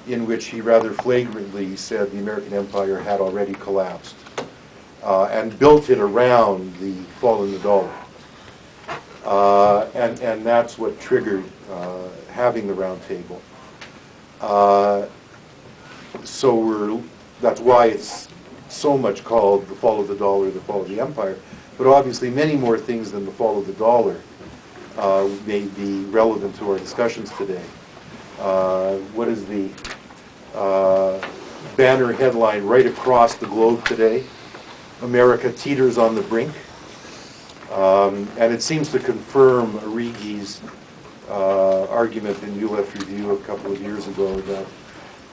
in which he rather flagrantly said the American empire had already collapsed, and built it around the fall in the dollar. And that's what triggered having the roundtable. That's why it's so much called the fall of the dollar, the fall of the empire. But obviously many more things than the fall of the dollar may be relevant to our discussions today. What is the banner headline right across the globe today? America teeters on the brink. And it seems to confirm Arrighi's argument in ULF Review a couple of years ago that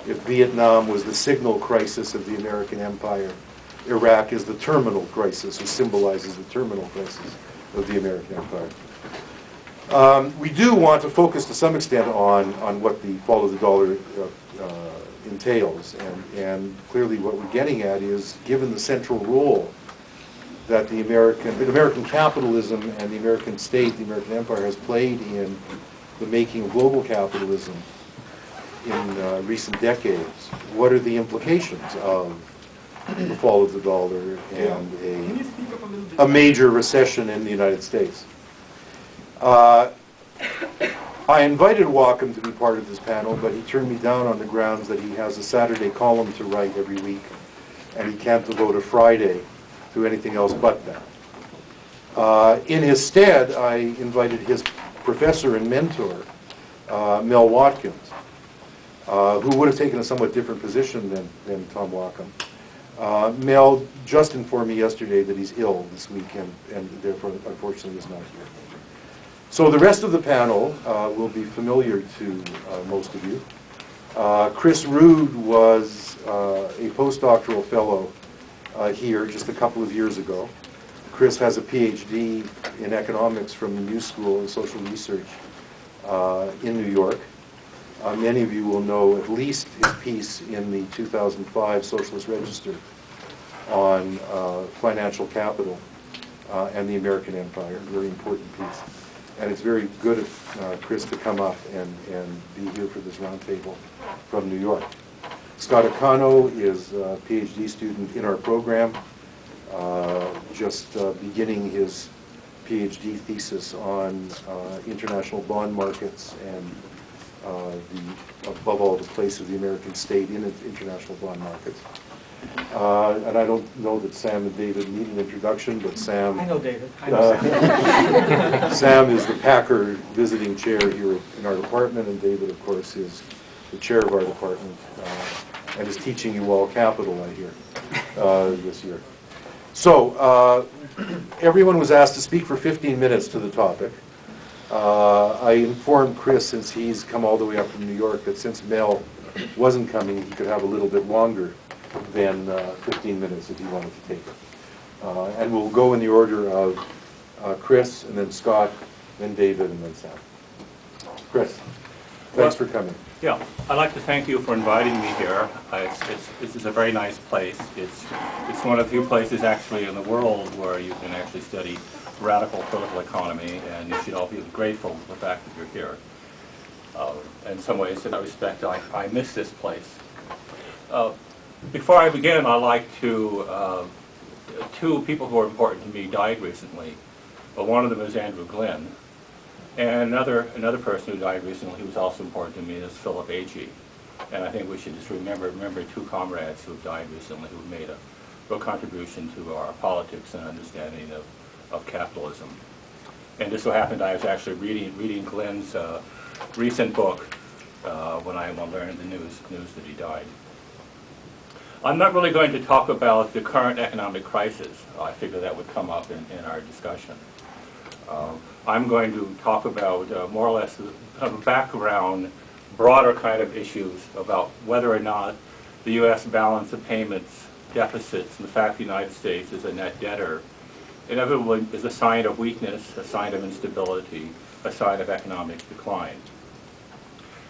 if Vietnam was the signal crisis of the American empire, Iraq is the terminal crisis, or symbolizes the terminal crisis of the American empire. We do want to focus to some extent on what the fall of the dollar entails, and clearly what we're getting at is, given the central role that the American capitalism and the American state, the American empire, has played in the making of global capitalism in recent decades, what are the implications of the fall of the dollar and a major recession in the United States? I invited Wacom to be part of this panel, but he turned me down on the grounds that he has a Saturday column to write every week, and he can't devote a Friday to anything else but that. In his stead, I invited his professor and mentor, Mel Watkins, who would have taken a somewhat different position than Tom Wacom. Mel just informed me yesterday that he's ill this week and therefore, unfortunately, is not here. So the rest of the panel will be familiar to most of you. Chris Rood was a postdoctoral fellow here just a couple of years ago. Chris has a PhD in economics from the New School of Social Research in New York. Many of you will know at least his piece in the 2005 Socialist Register on financial capital and the American empire, a very important piece. And it's very good of Chris to come up and be here for this roundtable from New York. Scott Aquanno is a PhD student in our program, just beginning his PhD thesis on international bond markets and above all, the place of the American state in international bond markets. And I don't know that Sam and David need an introduction, but Sam... I know David. I know Sam. Sam is the Packer visiting chair here in our department, and David, of course, is the chair of our department and is teaching you all capital, I hear, this year. So, everyone was asked to speak for 15 minutes to the topic. I informed Chris, since he's come all the way up from New York, that since Mel wasn't coming, he could have a little bit longer than 15 minutes if he wanted to take it. And we'll go in the order of Chris, and then Scott, then David, and then Sam. Chris, thanks for coming. Yeah, I'd like to thank you for inviting me here. This is a very nice place. It's one of the few places actually in the world where you can actually study radical political economy, and you should all be grateful for the fact that you're here. In some ways, in that respect, I miss this place. Before I begin, I'd like to, two people who are important to me died recently. One of them is Andrew Glynn, and another person who died recently who was also important to me is Philip Agee. And I think we should just remember two comrades who have died recently who have made a real contribution to our politics and understanding of capitalism. And just so happened I was actually reading Glynn's recent book when I learned the news that he died. I'm not really going to talk about the current economic crisis. I figure that would come up in our discussion. I'm going to talk about more or less a background, broader kind of issues about whether or not the U.S. balance of payments, deficits, and the fact the United States is a net debtor inevitably is a sign of weakness, a sign of instability, a sign of economic decline.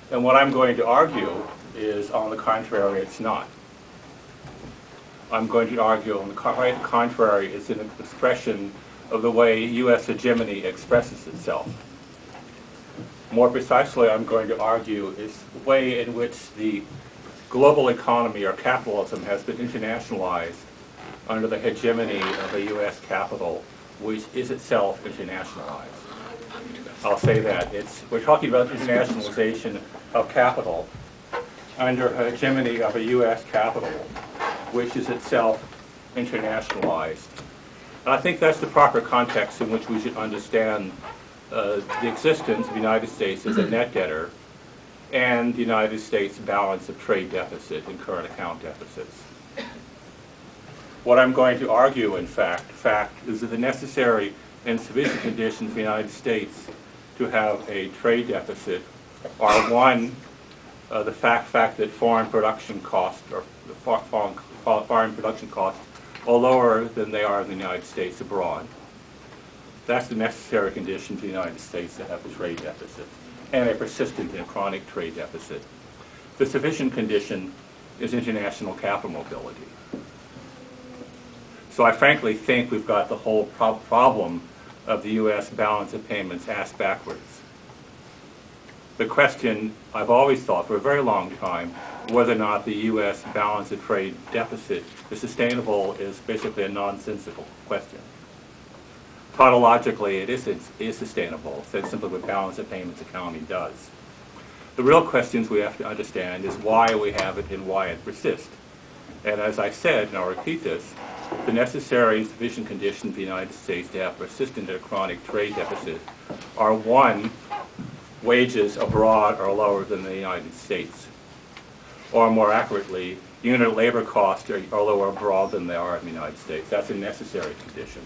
And what I'm going to argue is, on the contrary, it's not. I'm going to argue, on the contrary, it's an expression of the way U.S. hegemony expresses itself. More precisely, I'm going to argue it's the way in which the global economy or capitalism has been internationalized under the hegemony of a U.S. capital, which is itself internationalized. I'll say that. We're talking about internationalization of capital under a hegemony of a U.S. capital, which is itself internationalized. And I think that's the proper context in which we should understand the existence of the United States as a net debtor and the United States balance of trade deficit and current account deficits. What I'm going to argue, in fact, is that the necessary and sufficient conditions for the United States to have a trade deficit are, one, the fact that foreign production costs are lower than they are in the United States abroad. That's the necessary condition for the United States to have a trade deficit and a persistent and chronic trade deficit. The sufficient condition is international capital mobility. So I frankly think we've got the whole problem of the U.S. balance of payments asked backwards. The question I've always thought for a very long time, whether or not the U.S. balance of trade deficit is sustainable, is basically a nonsensical question. Tautologically, it is sustainable. That's simply what balance of payments accounting does. The real questions we have to understand is why we have it and why it persists. And as I said, and I'll repeat this, the necessary and sufficient conditions for the United States to have persistent or chronic trade deficit are, one, wages abroad are lower than the United States. Or more accurately, unit labor costs are lower abroad than they are in the United States. That's a necessary condition.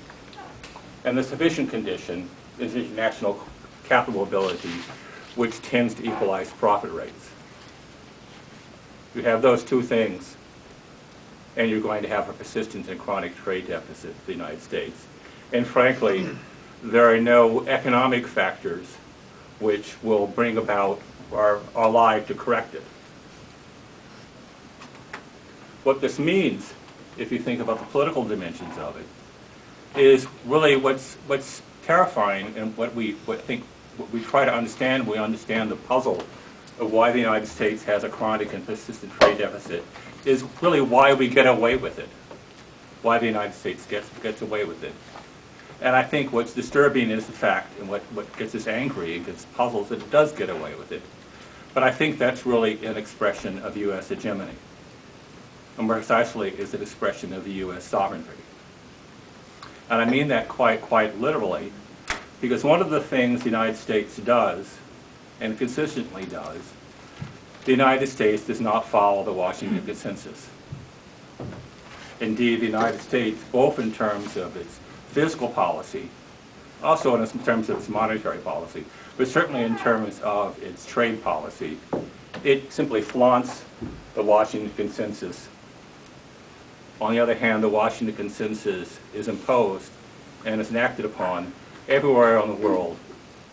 And the sufficient condition is international capital mobility, which tends to equalize profit rates. You have those two things, and you're going to have a persistent and chronic trade deficit for the United States. And frankly, there are no economic factors which will bring about or are alive to correct it. What this means, if you think about the political dimensions of it, is really what's terrifying, and what we try to understand. We understand the puzzle of why the United States has a chronic and persistent trade deficit, is really why we get away with it, why the United States gets away with it. And I think what's disturbing is the fact, and what gets us angry and gets puzzles, that it does get away with it. But I think that's really an expression of U.S. hegemony. And more precisely, is an expression of the U.S. sovereignty. And I mean that quite literally, because one of the things the United States does, and consistently does, the United States does not follow the Washington Consensus. Indeed, the United States, both in terms of its fiscal policy, also in terms of its monetary policy, but certainly in terms of its trade policy, it simply flaunts the Washington Consensus. On the other hand, the Washington Consensus is imposed and is enacted upon everywhere in the world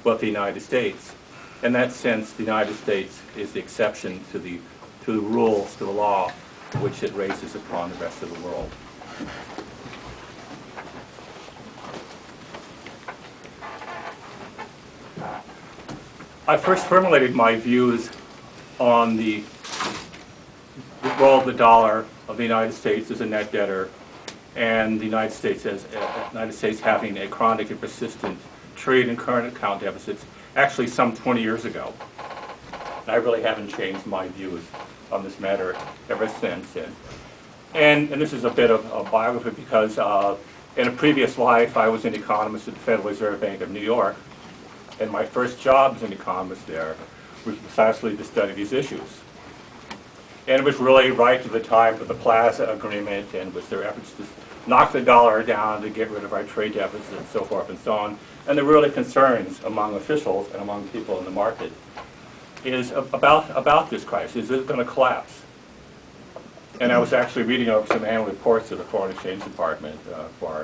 but the United States. In that sense, the United States is the exception to the rules, to the law, which it raises upon the rest of the world. I first formulated my views on the role of the dollar of the United States as a net debtor, and the United States having a chronic and persistent trade and current account deficits, actually some 20 years ago. And I really haven't changed my views on this matter ever since. And this is a bit of a biography, because in a previous life I was an economist at the Federal Reserve Bank of New York, and my first job as an economist there was precisely to study these issues. And it was really right to the time of the Plaza Agreement, and with their efforts to knock the dollar down to get rid of our trade deficit and so forth and so on. And the really concerns among officials and among people in the market is about this crisis. Is it going to collapse? And I was actually reading over some annual reports of the Foreign Exchange Department for